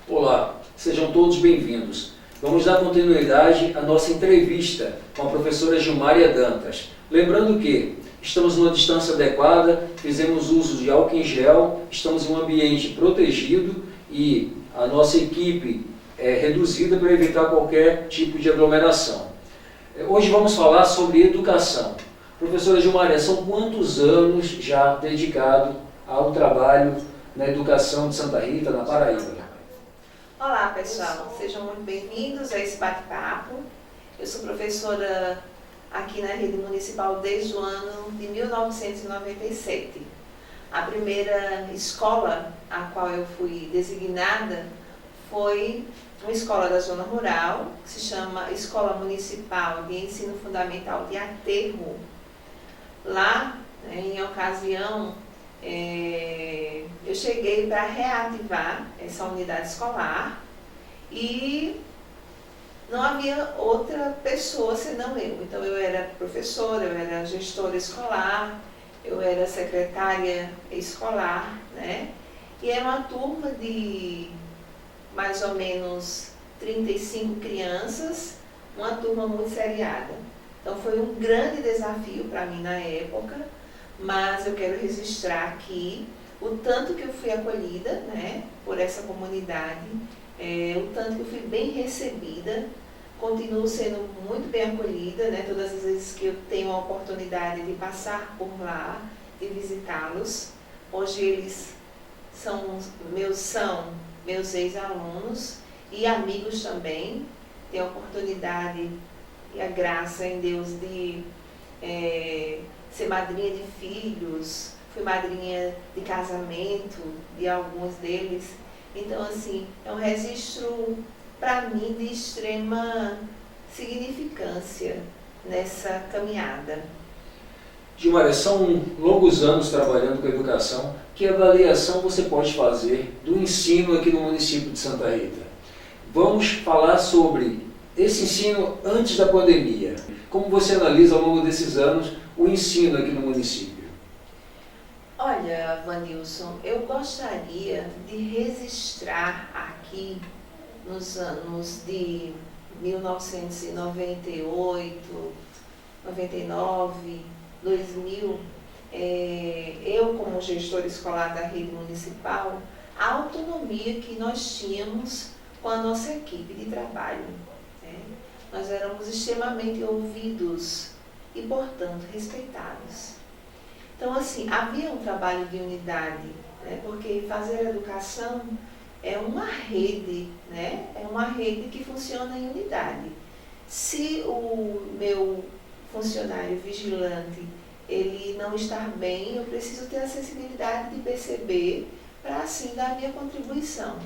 Olá, sejam todos bem-vindos. Vamos dar continuidade à nossa entrevista com a professora Gilmária Dantas. Lembrando que estamos numa distância adequada, fizemos uso de álcool em gel, estamos em um ambiente protegido e a nossa equipe é reduzida para evitar qualquer tipo de aglomeração. Hoje vamos falar sobre educação. Professora Gilmária, são quantos anos já dedicado ao trabalho na educação de Santa Rita, na Paraíba? Olá pessoal, sejam muito bem-vindos a esse bate-papo. Eu sou professora aqui na rede municipal desde o ano de 1997. A primeira escola a qual eu fui designada foi uma escola da zona rural, que se chama Escola Municipal de Ensino Fundamental de Aterro. Lá, em ocasião, eu cheguei para reativar essa unidade escolar e não havia outra pessoa senão eu. Então eu era professora, eu era gestora escolar, eu era secretária escolar, né? E era uma turma de mais ou menos 35 crianças, uma turma muito seriada. Então foi um grande desafio para mim na época, mas eu quero registrar aqui o tanto que eu fui acolhida, né, por essa comunidade, o tanto que eu fui bem recebida, continuo sendo muito bem acolhida, né, todas as vezes que eu tenho a oportunidade de passar por lá, de visitá-los. Hoje eles são meus ex-alunos e amigos também. Tenho a oportunidade e a graça em Deus de ser madrinha de filhos, fui madrinha de casamento de alguns deles. Então, assim, é um registro, para mim, de extrema significância nessa caminhada. Gilmária, são longos anos trabalhando com a educação. Que avaliação você pode fazer do ensino aqui no município de Santa Rita? Vamos falar sobre esse ensino antes da pandemia. Como você analisa ao longo desses anos o ensino aqui no município? Olha, Vanilson, eu gostaria de registrar aqui nos anos de 1998, 99, 2000, eu como gestora escolar da rede municipal, a autonomia que nós tínhamos com a nossa equipe de trabalho. Nós éramos extremamente ouvidos e, portanto, respeitados. Então, assim, havia um trabalho de unidade, né? Porque fazer educação é uma rede, né? É uma rede que funciona em unidade. Se o meu funcionário vigilante ele não estar bem, eu preciso ter a sensibilidade de perceber para, assim, dar a minha contribuição.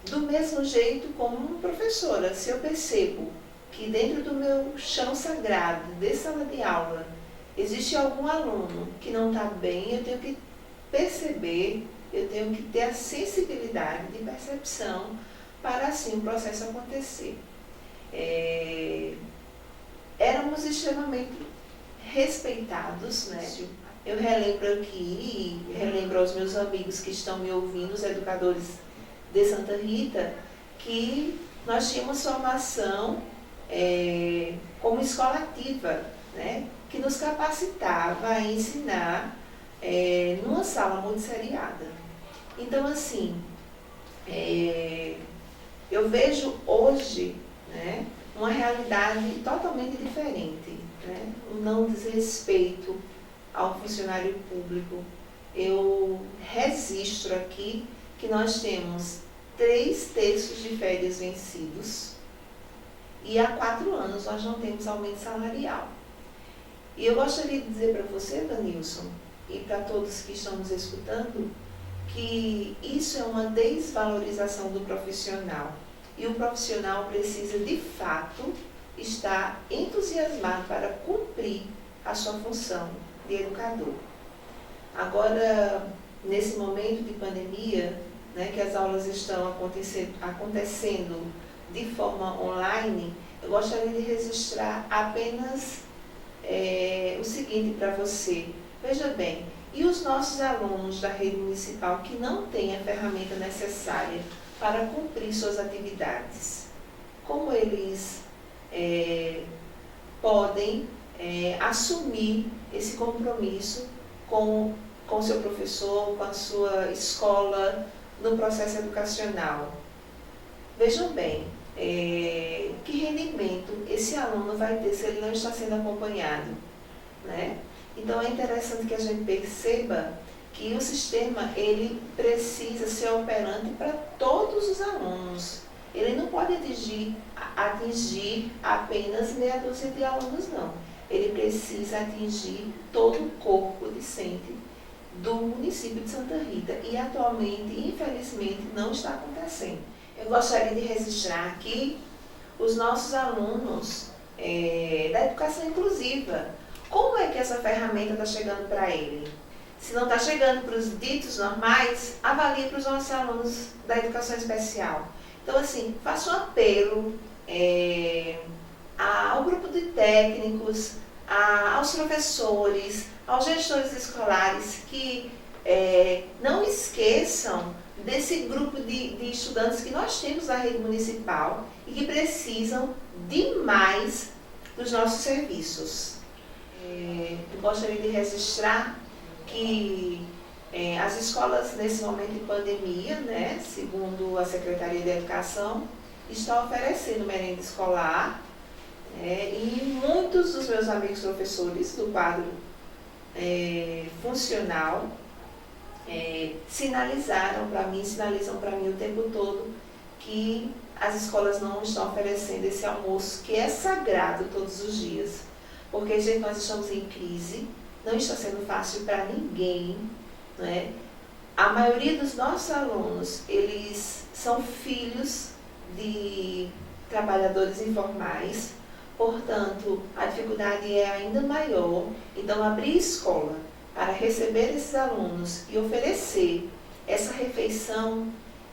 Do mesmo jeito como professora, se eu percebo que dentro do meu chão sagrado, de sala de aula, existe algum aluno que não está bem, eu tenho que perceber, eu tenho que ter a sensibilidade de percepção para assim o processo acontecer. Éramos extremamente respeitados, né? Eu relembro aqui, relembro aos meus amigos que estão me ouvindo, os educadores de Santa Rita, que nós tínhamos formação como escola ativa, né? Que nos capacitava a ensinar numa sala muito seriada. Então, assim, eu vejo hoje, né, uma realidade totalmente diferente, né? Um não desrespeito ao funcionário público. Eu registro aqui que nós temos 3/3 de férias vencidos e há 4 anos nós não temos aumento salarial. E eu gostaria de dizer para você, Vanilson, e para todos que estão nos escutando, que isso é uma desvalorização do profissional. E o profissional precisa, de fato, estar entusiasmado para cumprir a sua função de educador. Agora, nesse momento de pandemia, né, que as aulas estão acontecendo de forma online, eu gostaria de registrar apenas o seguinte para você. Veja bem, e os nossos alunos da rede municipal que não têm a ferramenta necessária para cumprir suas atividades? Como eles podem assumir esse compromisso com o seu professor, com a sua escola, no processo educacional? Vejam bem, que rendimento esse aluno vai ter se ele não está sendo acompanhado, né? Então é interessante que a gente perceba que o sistema ele precisa ser operante para todos os alunos. Ele não pode atingir apenas meia dúzia de alunos, não. Ele precisa atingir todo o corpo docente do município de Santa Rita. E atualmente, infelizmente, não está acontecendo. Eu gostaria de registrar aqui os nossos alunos da educação inclusiva. Como é que essa ferramenta está chegando para ele? Se não está chegando para os ditos normais, avalie para os nossos alunos da educação especial. Então, assim, faça um apelo ao grupo de técnicos, aos professores, aos gestores escolares que não esqueçam desse grupo de estudantes que nós temos na rede municipal e que precisam demais dos nossos serviços. Eu gostaria de registrar que as escolas, nesse momento de pandemia, né, segundo a Secretaria de Educação, estão oferecendo merenda escolar, e muitos dos meus amigos professores do quadro funcional sinalizam para mim o tempo todo que as escolas não estão oferecendo esse almoço que é sagrado todos os dias. Porque, gente, nós estamos em crise, não está sendo fácil para ninguém, né? A maioria dos nossos alunos, eles são filhos de trabalhadores informais, portanto, a dificuldade é ainda maior. Então, abrir escola para receber esses alunos e oferecer essa refeição,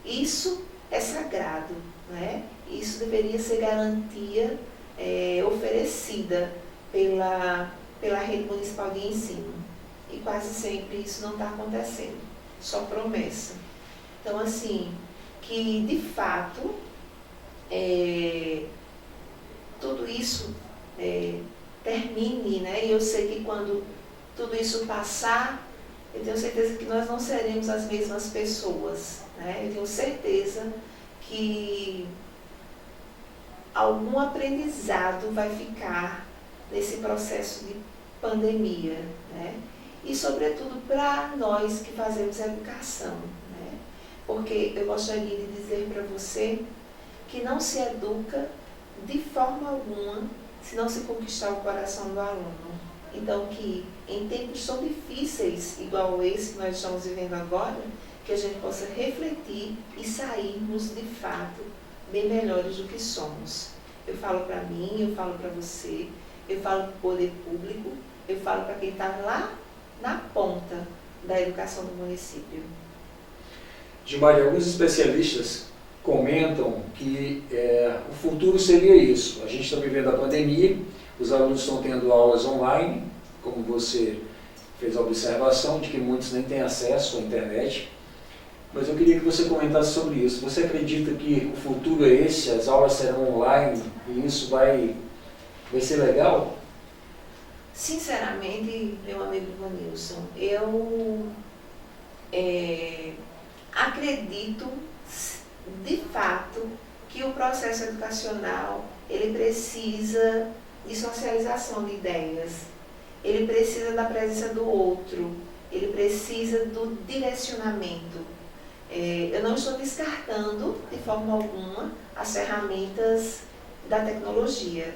isso é sagrado, né? Isso deveria ser garantia oferecida pela rede municipal de ensino. E quase sempre isso não está acontecendo, só promessa. Então, assim, que de fato tudo isso termine, né? E eu sei que quando tudo isso passar, eu tenho certeza que nós não seremos as mesmas pessoas, né? Eu tenho certeza que algum aprendizado vai ficar nesse processo de pandemia, né? E, sobretudo, para nós que fazemos educação, né? Porque eu gostaria de dizer para você que não se educa de forma alguma se não se conquistar o coração do aluno. Então, que em tempos tão difíceis, igual esse que nós estamos vivendo agora, que a gente possa refletir e sairmos, de fato, bem melhores do que somos. Eu falo para mim, eu falo para você, eu falo para o poder público, eu falo para quem está lá na ponta da educação do município. Gilmari, alguns especialistas comentam que o futuro seria isso. A gente está vivendo a pandemia, os alunos estão tendo aulas online, como você fez a observação de que muitos nem têm acesso à internet. Mas eu queria que você comentasse sobre isso. Você acredita que o futuro é esse, as aulas serão online e isso vai ser legal? Sinceramente, meu amigo Vanilson, eu acredito de fato que o processo educacional ele precisa de socialização de ideias, ele precisa da presença do outro, ele precisa do direcionamento. Eu não estou descartando de forma alguma as ferramentas da tecnologia.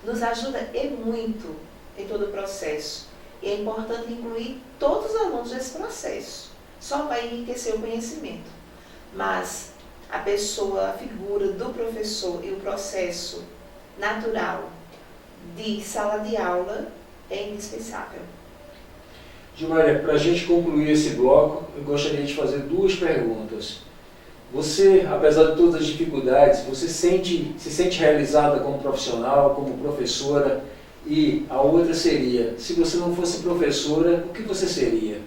Nos ajuda e muito em todo o processo. E é importante incluir todos os alunos nesse processo. Só vai enriquecer o conhecimento. Mas a pessoa, a figura do professor e o processo natural de sala de aula é indispensável. Gilmari, para a gente concluir esse bloco, eu gostaria de fazer duas perguntas. Você, apesar de todas as dificuldades, você se sente realizada como profissional, como professora? E a outra seria, se você não fosse professora, o que você seria?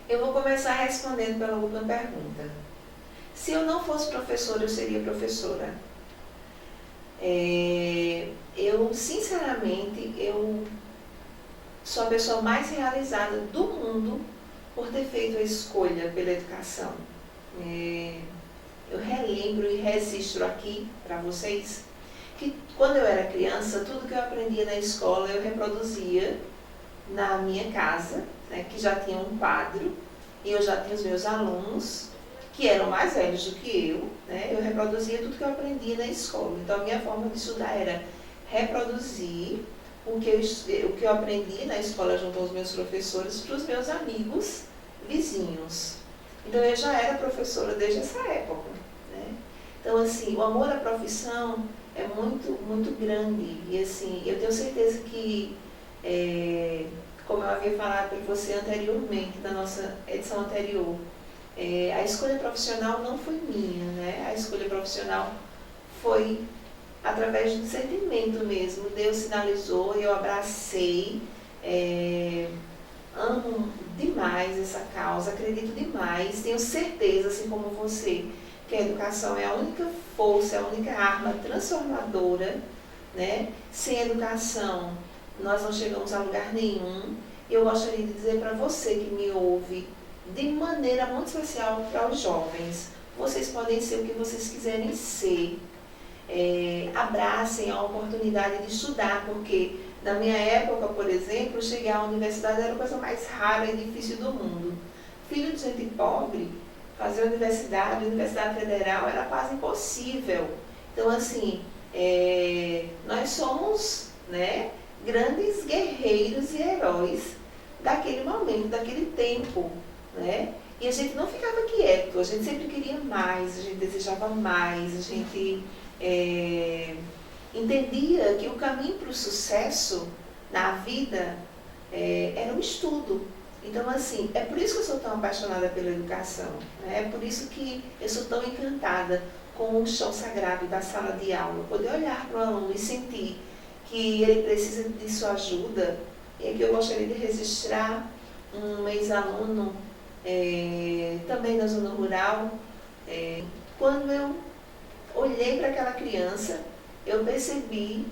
Eu vou começar respondendo pela última pergunta. Se eu não fosse professora, eu seria professora. Eu, sinceramente, eu sou a pessoa mais realizada do mundo por ter feito a escolha pela educação. Eu relembro e registro aqui para vocês que quando eu era criança, tudo que eu aprendia na escola eu reproduzia na minha casa, né, que já tinha um quadro, e eu já tinha os meus alunos, que eram mais velhos do que eu, né, eu reproduzia tudo que eu aprendia na escola. Então a minha forma de estudar era reproduzir o que eu aprendi na escola junto aos meus professores para os meus amigos vizinhos. Então eu já era professora desde essa época, né? Então assim, o amor à profissão é muito, muito grande. E assim, eu tenho certeza que, como eu havia falado para você anteriormente, na nossa edição anterior, a escolha profissional não foi minha, né? A escolha profissional foi através do sentimento mesmo. Deus sinalizou, eu abracei, amo demais essa causa, acredito demais, tenho certeza, assim como você, que a educação é a única força, é a única arma transformadora, né? Sem educação, nós não chegamos a lugar nenhum. Eu gostaria de dizer para você que me ouve, de maneira muito especial para os jovens, vocês podem ser o que vocês quiserem ser. Abracem a oportunidade de estudar, porque na minha época, por exemplo, chegar à universidade era a coisa mais rara e difícil do mundo. Filho de gente pobre, fazer universidade federal era quase impossível. Então, assim, nós somos, né, grandes guerreiros e heróis daquele momento, daquele tempo, né? E a gente não ficava quieto, a gente sempre queria mais, a gente desejava mais, a gente entendia que o caminho para o sucesso na vida era o estudo. Então, assim, é por isso que eu sou tão apaixonada pela educação, né? É por isso que eu sou tão encantada com o chão sagrado da sala de aula, poder olhar para o aluno e sentir que ele precisa de sua ajuda. E aqui eu gostaria de registrar um ex-aluno, também da zona rural. Quando eu olhei para aquela criança, eu percebi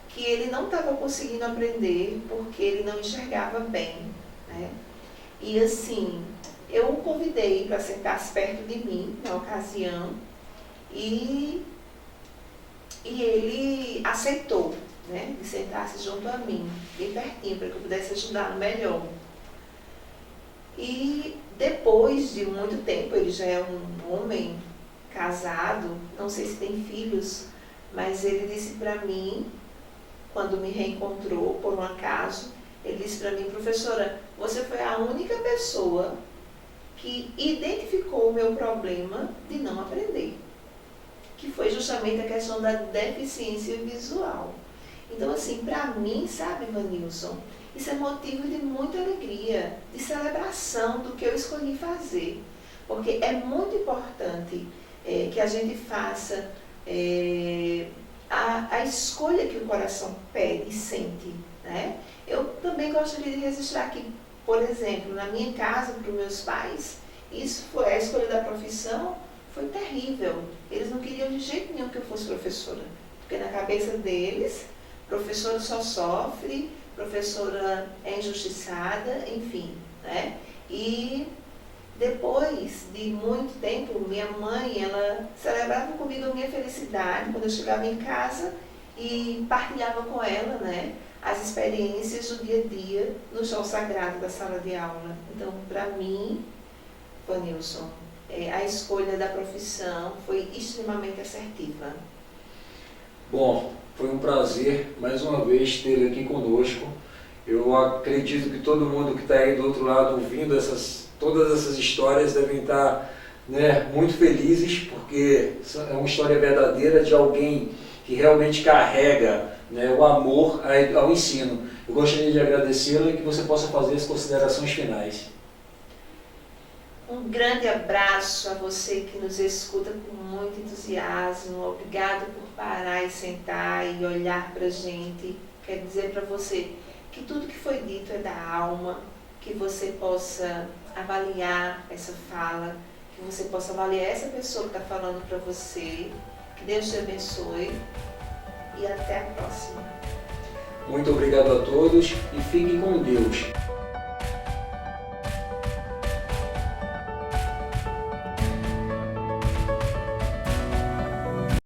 que ele não estava conseguindo aprender porque ele não enxergava bem, né? E assim, eu o convidei para sentar-se perto de mim na ocasião e ele aceitou, né, de sentar-se junto a mim, bem pertinho, para que eu pudesse ajudá-lo melhor. E depois de muito tempo, ele já é um homem casado, não sei se tem filhos, mas ele disse para mim, quando me reencontrou por um acaso, ele disse para mim: professora, você foi a única pessoa que identificou o meu problema de não aprender, que foi justamente a questão da deficiência visual. Então, assim, para mim, sabe, Vanilson, isso é motivo de muita alegria, de celebração do que eu escolhi fazer, porque é muito importante que a gente faça a escolha que o coração pede e sente, né? Eu também gostaria de registrar aqui, por exemplo, na minha casa, para os meus pais, isso foi a escolha da profissão, foi terrível. Eles não queriam de jeito nenhum que eu fosse professora, porque na cabeça deles, professora só sofre, professora é injustiçada, enfim, né? E depois de muito tempo, minha mãe, ela celebrava comigo a minha felicidade quando eu chegava em casa e partilhava com ela, né, as experiências do dia a dia no chão sagrado da sala de aula. Então, para mim, Vanilson, a escolha da profissão foi extremamente assertiva. Bom, foi um prazer mais uma vez tê-lo aqui conosco. Eu acredito que todo mundo que está aí do outro lado ouvindo todas essas histórias devem estar, né, muito felizes, porque é uma história verdadeira de alguém que realmente carrega, né, o amor ao ensino. Eu gostaria de agradecê-lo e que você possa fazer as considerações finais. Um grande abraço a você que nos escuta com muito entusiasmo. Obrigado por parar e sentar e olhar para a gente. Quero dizer para você que tudo que foi dito é da alma, que você possa avaliar essa fala, que você possa avaliar essa pessoa que está falando para você, que Deus te abençoe e até a próxima. Muito obrigado a todos e fiquem com Deus.